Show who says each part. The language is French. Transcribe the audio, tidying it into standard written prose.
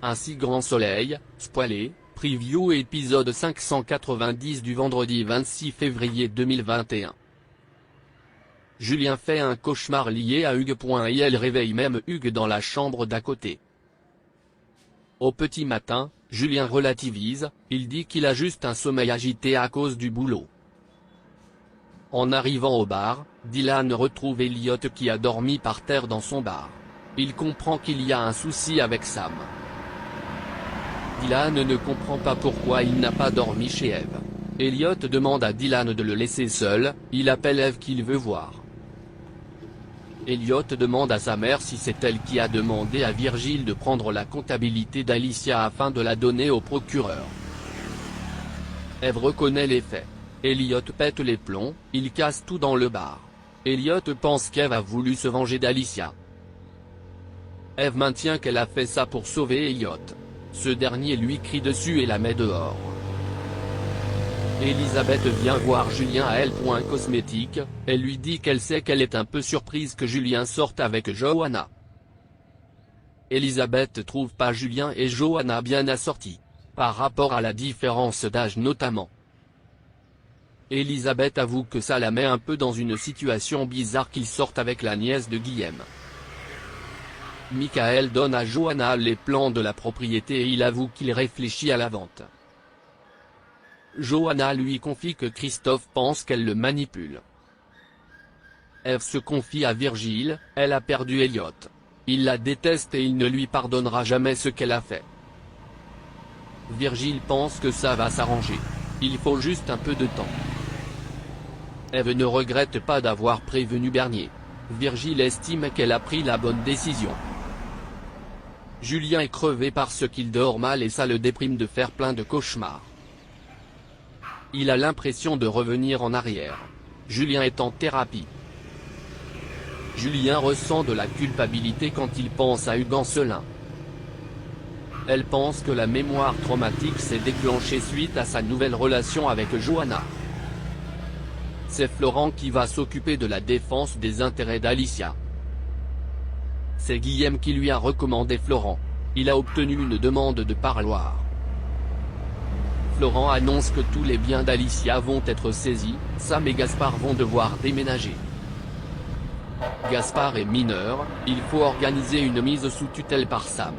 Speaker 1: Un si grand soleil, spoilé, preview et épisode 590 du vendredi 26 février 2021. Julien fait un cauchemar lié à Hugues. Et elle réveille même Hugues dans la chambre d'à côté. Au petit matin, Julien relativise, il dit qu'il a juste un sommeil agité à cause du boulot. En arrivant au bar, Dylan retrouve Elliot qui a dormi par terre dans son bar. Il comprend qu'il y a un souci avec Sam. Dylan ne comprend pas pourquoi il n'a pas dormi chez Eve. Elliot demande à Dylan de le laisser seul, il appelle Eve qu'il veut voir. Elliot demande à sa mère si c'est elle qui a demandé à Virgile de prendre la comptabilité d'Alicia afin de la donner au procureur. Eve reconnaît les faits. Elliot pète les plombs, il casse tout dans le bar. Elliot pense qu'Eve a voulu se venger d'Alicia. Eve maintient qu'elle a fait ça pour sauver Elliot. Ce dernier lui crie dessus et la met dehors. Elisabeth vient voir Julien à Elle.Cosmétique, elle lui dit qu'elle sait qu'elle est un peu surprise que Julien sorte avec Johanna. Elisabeth trouve pas Julien et Johanna bien assortis, par rapport à la différence d'âge notamment. Elisabeth avoue que ça la met un peu dans une situation bizarre qu'il sorte avec la nièce de Guillaume. Michael donne à Johanna les plans de la propriété et il avoue qu'il réfléchit à la vente. Johanna lui confie que Christophe pense qu'elle le manipule. Eve se confie à Virgile, elle a perdu Elliot. Il la déteste et il ne lui pardonnera jamais ce qu'elle a fait. Virgile pense que ça va s'arranger. Il faut juste un peu de temps. Eve ne regrette pas d'avoir prévenu Bernier. Virgile estime qu'elle a pris la bonne décision. Julien est crevé parce qu'il dort mal et ça le déprime de faire plein de cauchemars. Il a l'impression de revenir en arrière. Julien est en thérapie. Julien ressent de la culpabilité quand il pense à Hugues Ancelin. Elle pense que la mémoire traumatique s'est déclenchée suite à sa nouvelle relation avec Johanna. C'est Florent qui va s'occuper de la défense des intérêts d'Alicia. C'est Guillaume qui lui a recommandé Florent. Il a obtenu une demande de parloir. Florent annonce que tous les biens d'Alicia vont être saisis, Sam et Gaspard vont devoir déménager. Gaspard est mineur, il faut organiser une mise sous tutelle par Sam.